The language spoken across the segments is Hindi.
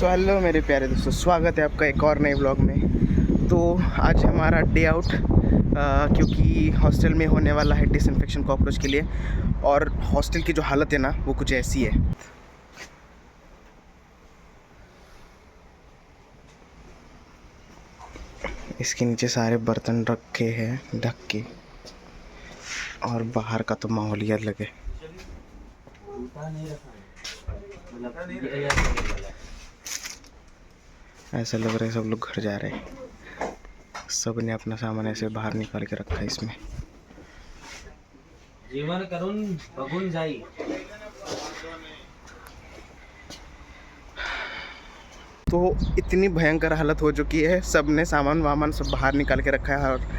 सो हेलो मेरे प्यारे दोस्तों, स्वागत है आपका एक और नए व्लॉग में। तो आज हमारा डे आउट क्योंकि हॉस्टल में होने वाला है डिसइंफेक्शन कॉकरोच के लिए। और हॉस्टल की जो हालत है ना वो कुछ ऐसी है। इसके नीचे सारे बर्तन रखे हैं ढक के, और बाहर का तो माहौल ही अलग है। ऐसा लग रहा है सब लोग घर जा रहे हैं। सब ने अपना सामान ऐसे बाहर निकाल के रखा है इसमें। जीवन करून बघून जाई। तो इतनी भयंकर हालत हो चुकी है, सब ने सामान वामान सब बाहर निकाल के रखा है। और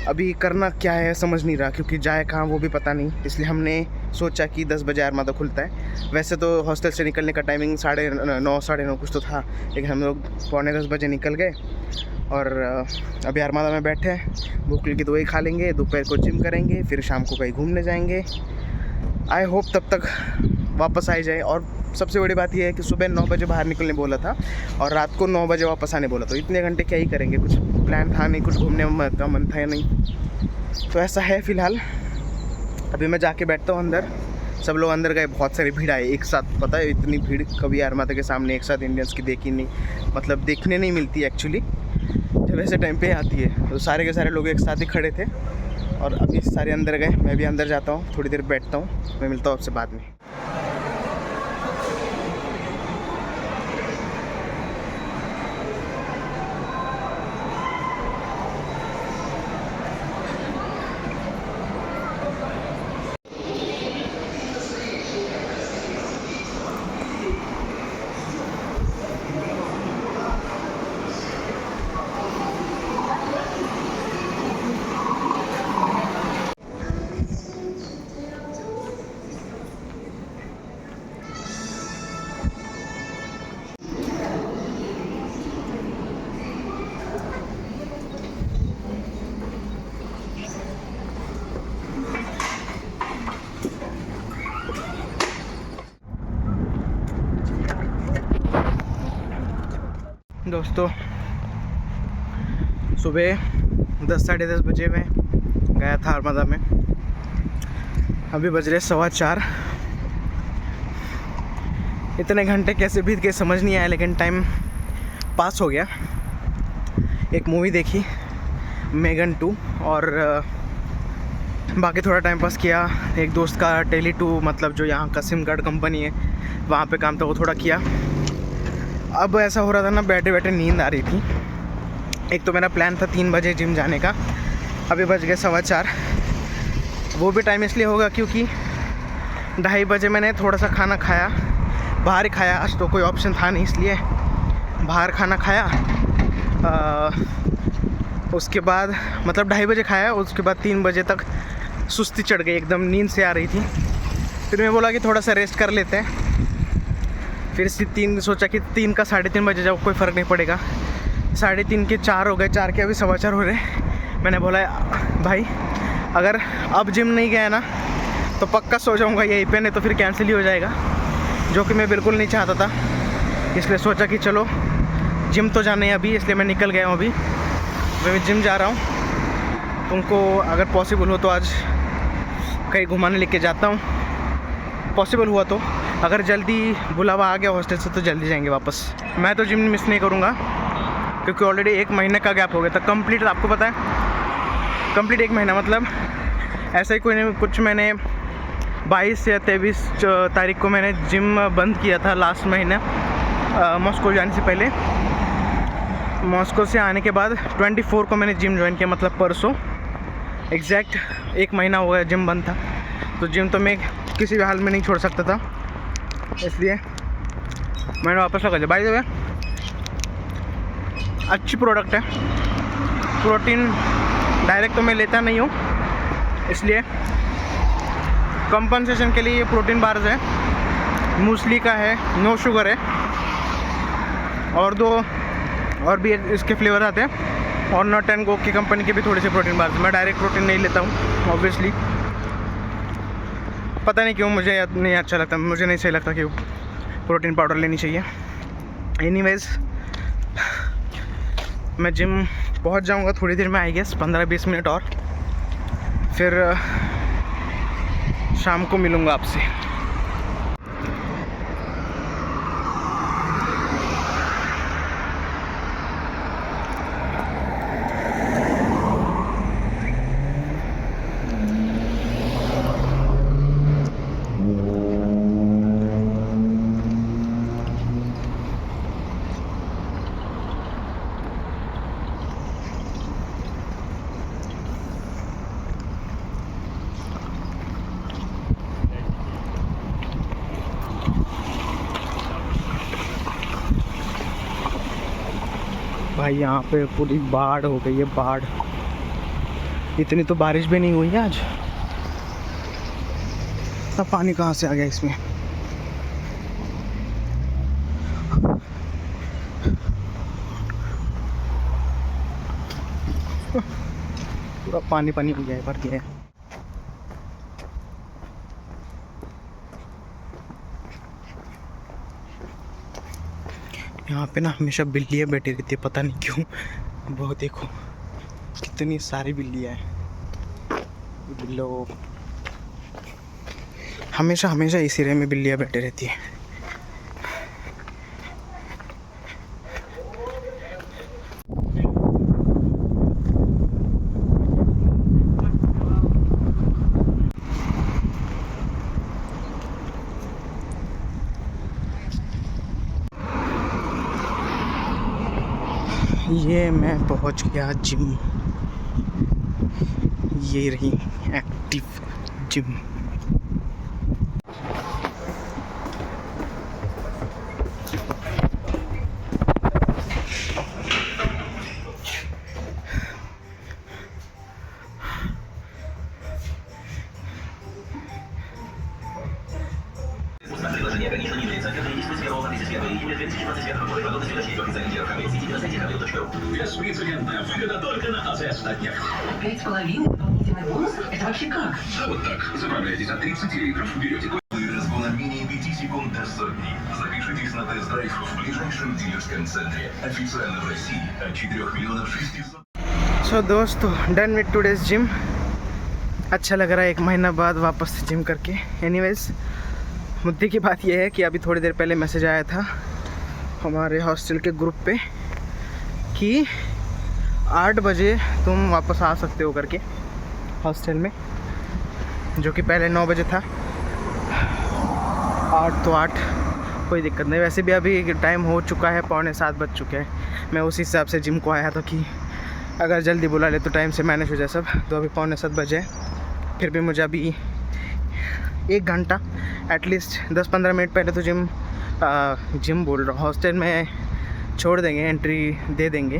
अभी करना क्या है समझ नहीं रहा, क्योंकि जाए कहाँ वो भी पता नहीं। इसलिए हमने सोचा कि 10 बजे आरमादा खुलता है। वैसे तो हॉस्टल से निकलने का टाइमिंग 9:30 साढ़े 9 कुछ तो था, लेकिन हम लोग 9:45 बजे निकल गए। और अभी आरमादा में बैठे हैं। भूख लगी तो वही खा लेंगे, दोपहर को जिम करेंगे, फिर शाम को कहीं घूमने जाएंगे। आई होप तब तक वापस आ जाए। और सबसे बड़ी बात यह है कि सुबह 9 बजे बाहर निकलने बोला था और रात को 9 बजे वापस आने बोला। तो इतने घंटे क्या ही करेंगे, कुछ प्लान था नहीं, कुछ घूमने का मन था या नहीं। तो ऐसा है फ़िलहाल। अभी मैं जाके बैठता हूँ अंदर। सब लोग अंदर गए, बहुत सारी भीड़ आई एक साथ। पता है इतनी भीड़ कभी आरमादा के सामने एक साथ इंडियंस की देखी नहीं, मतलब देखने नहीं मिलती एक्चुअली। जब ऐसे टाइम पे आती है तो सारे के सारे लोग एक साथ ही खड़े थे। और अभी सारे अंदर गए, मैं भी अंदर जाता हूँ, थोड़ी देर बैठता हूँ। मैं मिलता हूँ आपसे बाद में। दोस्तों सुबह 10 साढ़े 10 बजे में गया था आरमादा में। अभी बज रहे 4:15। इतने घंटे कैसे बीत गए समझ नहीं आया, लेकिन टाइम पास हो गया। एक मूवी देखी मेगन 2, और बाकी थोड़ा टाइम पास किया। एक दोस्त का Tele2 मतलब जो यहाँ का सिम कार्ड कंपनी है वहाँ पे काम था, वो थोड़ा किया। अब ऐसा हो रहा था ना, बैठे बैठे नींद आ रही थी। एक तो मेरा प्लान था 3 बजे जिम जाने का, अभी बज गए 4:15। वो भी टाइम इसलिए होगा क्योंकि 2:30 बजे मैंने थोड़ा सा खाना खाया, बाहर ही खाया। आज तो कोई ऑप्शन था नहीं, इसलिए बाहर खाना खाया। उसके बाद मतलब 2:30 बजे खाया, उसके बाद 3 बजे तक सुस्ती चढ़ गई, एकदम नींद से आ रही थी। फिर मैं बोला कि थोड़ा सा रेस्ट कर लेते हैं। फिर सोचा कि 3 का 3:30 बजे जाओ, कोई फ़र्क नहीं पड़ेगा। 3:30 के 4 हो गए, 4 के अभी 4:15 हो रहे। मैंने बोला भाई अगर अब जिम नहीं गया ना तो पक्का सो जाऊंगा यहीं पे, नहीं तो फिर कैंसिल ही हो जाएगा, जो कि मैं बिल्कुल नहीं चाहता था। इसलिए सोचा कि चलो जिम तो जाना है अभी, इसलिए मैं निकल गया हूँ। अभी मैं जिम जा रहा हूँ। तुमको अगर पॉसिबल हो तो आज कहीं घुमाने लेके जाता हूँ, पॉसिबल हुआ तो। अगर जल्दी बुलावा आ गया हॉस्टल से तो जल्दी जाएंगे वापस। मैं तो जिम मिस नहीं करूँगा, क्योंकि ऑलरेडी 1 महीने का गैप हो गया था कंप्लीट। आपको पता है कंप्लीट 1 महीना, मतलब ऐसा ही कोई नहीं कुछ। मैंने 22 या 23 तारीख को मैंने जिम बंद किया था लास्ट महीने, मॉस्को जाने से पहले। मॉस्को से आने के बाद 24 को मैंने जिम ज्वाइन किया, मतलब परसों एग्जैक्ट 1 महीना हो गया जिम बंद था। तो जिम तो मैं किसी भी हाल में नहीं छोड़ सकता था, इसलिए मैंने वापस लगा दिया। बाय द वे अच्छी प्रोडक्ट है। प्रोटीन डायरेक्ट तो मैं लेता नहीं हूँ, इसलिए कंपनसेशन के लिए ये प्रोटीन बार्स है। मूसली का है, नो शुगर है, और 2 और भी इसके फ्लेवर आते हैं। और नट एंड गो की कंपनी के भी थोड़े से प्रोटीन बार्स। मैं डायरेक्ट प्रोटीन नहीं लेता हूँ ऑब्वियसली, पता नहीं क्यों मुझे नहीं अच्छा लगता। मुझे नहीं सही लगता कि प्रोटीन पाउडर लेनी चाहिए। एनीवेज मैं जिम पहुंच जाऊंगा थोड़ी देर में, आई गेस 15-20 मिनट और, फिर शाम को मिलूंगा आपसे। भाई यहाँ पे पूरी बाढ़ हो गई है, बाढ़। इतनी तो बारिश भी नहीं हुई है आज। सब पानी कहाँ से आ गया इसमें? पूरा पानी पानी हो गया है, भर गया है। यहाँ पे ना हमेशा बिल्लियाँ बैठी रहती है, पता नहीं क्यों। बहुत देखो कितनी सारी बिल्लियाँ हैं। बिल्लो हमेशा हमेशा इसी एरिया में बिल्लियाँ बैठी रहती है। ये मैं पहुंच गया जिम। ये रही एक्टिव जिम। Беспрецедентная выгода только на АЗС на днях. 5,5 дополнительный бонус? Это вообще как? А вот так. Заправляйтесь от 30 литров, берете разгона менее 5 секунд до сотни. Запишитесь на тест-драйв в ближайшем дилерском центре. Официально в России от 4 миллионов 600. सो दोस्तों, डन विद टुडेज जिम। अच्छा लग रहा है 1 महीना बाद वापस से जिम करके। एनीवेज मुद्दे की बात यह है कि अभी थोड़ी देर पहले मैसेज आया था हमारे हॉस्टल के ग्रुप पे कि 8 बजे तुम वापस आ सकते हो करके हॉस्टल में, जो कि पहले 9 बजे था। 8 तो 8, कोई दिक्कत नहीं। वैसे भी अभी टाइम हो चुका है, 6:45 बज चुके हैं। मैं उसी हिसाब से जिम को आया था कि अगर जल्दी बुला ले तो टाइम से मैनेज हो जाए सब। तो अभी 6:45 बजे, फिर भी मुझे अभी 1 घंटा एटलीस्ट 10-15 मिनट पहले तो जिम बोल रहा हूँ, हॉस्टल में छोड़ देंगे, एंट्री दे देंगे।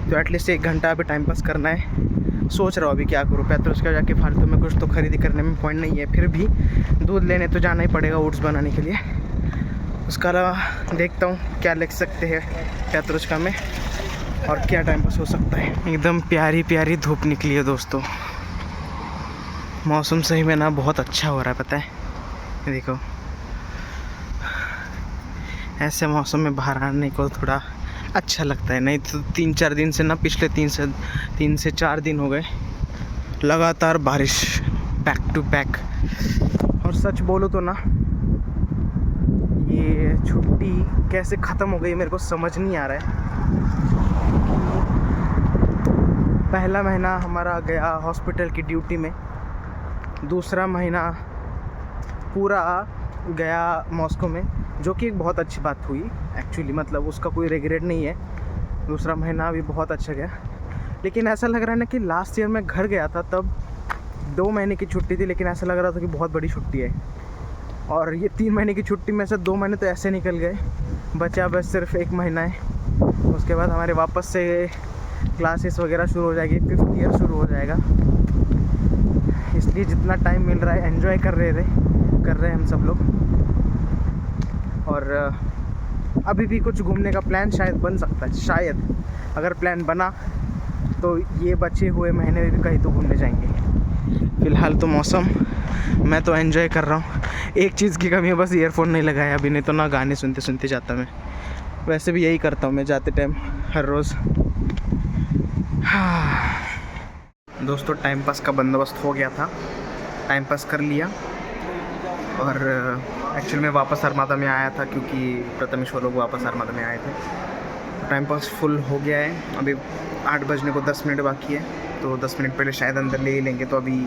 तो एटलीस्ट 1 घंटा अभी टाइम पास करना है। सोच रहा हूँ अभी क्या करूँ। पैतृस का जाके फालतू में कुछ तो खरीदी करने में पॉइंट नहीं है। फिर भी दूध लेने तो जाना ही पड़ेगा ओट्स बनाने के लिए। उसका अलावा देखता हूँ क्या लिख सकते हैं पैतृस में और क्या टाइम पास हो सकता है। एकदम प्यारी प्यारी धूप निकली है दोस्तों। मौसम सही में ना बहुत अच्छा हो रहा है, पता है। देखो ऐसे मौसम में बाहर आने को थोड़ा अच्छा लगता है। नहीं तो 3-4 दिन से ना, पिछले 3 से 4 दिन हो गए लगातार बारिश, बैक टू बैक। और सच बोलो तो ना, ये छुट्टी कैसे ख़त्म हो गई मेरे को समझ नहीं आ रहा है। पहला महीना हमारा गया हॉस्पिटल की ड्यूटी में, दूसरा महीना पूरा गया मॉस्को में, जो कि एक बहुत अच्छी बात हुई एक्चुअली। मतलब उसका कोई रिग्रेट नहीं है। दूसरा महीना भी बहुत अच्छा गया। लेकिन ऐसा लग रहा है ना कि लास्ट ईयर मैं घर गया था तब 2 महीने की छुट्टी थी, लेकिन ऐसा लग रहा था कि बहुत बड़ी छुट्टी है। और ये 3 महीने की छुट्टी में से 2 महीने तो ऐसे निकल गए, बचा बस सिर्फ 1 महीना है। उसके बाद हमारे वापस से क्लासेस वगैरह शुरू हो जाएगी, 5th ईयर शुरू हो जाएगा। इसलिए जितना टाइम मिल रहा है एंजॉय कर रहे हैं हम सब लोग। और अभी भी कुछ घूमने का प्लान शायद बन सकता है। शायद अगर प्लान बना तो ये बचे हुए महीने में भी कहीं तो घूमने जाएंगे। फ़िलहाल तो मौसम मैं तो एंजॉय कर रहा हूँ। एक चीज़ की कमी है, बस ईयरफोन नहीं लगाया अभी, नहीं तो ना गाने सुनते सुनते जाता मैं। वैसे भी यही करता हूँ मैं जाते टाइम हर रोज़। दोस्तों टाइम पास का बंदोबस्त हो गया था, टाइम पास कर लिया। और एक्चुअली मैं वापस अरमादा में आया था क्योंकि प्रथमेश वो लोग वापस अरमादा में आए थे। टाइम पास फुल हो गया है। अभी 8 बजने को 10 मिनट बाकी है, तो 10 मिनट पहले शायद अंदर ले ही लेंगे। तो अभी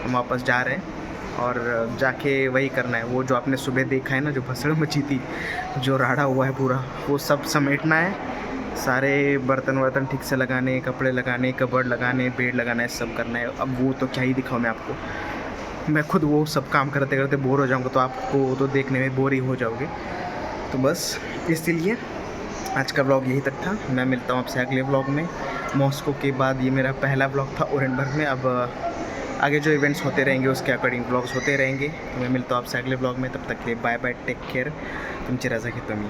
हम वापस जा रहे हैं और जाके वही करना है, वो जो आपने सुबह देखा है ना, जो भसड़ मची थी, जो राड़ा हुआ है पूरा, वो सब समेटना है। सारे बर्तन वर्तन ठीक से लगाने, कपड़े लगाने, कबर्ड लगाने, बेड लगाना है, सब करना है। अब वो तो क्या ही दिखाऊँ मैं आपको, मैं खुद वो सब काम करते करते बोर हो जाऊँगा, तो आपको तो देखने में बोर ही हो जाओगे। तो बस इसीलिए आज का व्लॉग यही तक था। मैं मिलता हूँ आपसे अगले व्लॉग में। मॉस्को के बाद ये मेरा पहला व्लॉग था ओरेनबर्ग में। अब आगे जो इवेंट्स होते रहेंगे उसके अकॉर्डिंग व्लॉग्स होते रहेंगे। तो मैं मिलता हूँ आपसे अगले व्लॉग में। तब तक के लिए बाय बाय, टेक केयर, तुमची रजा घेतो मी।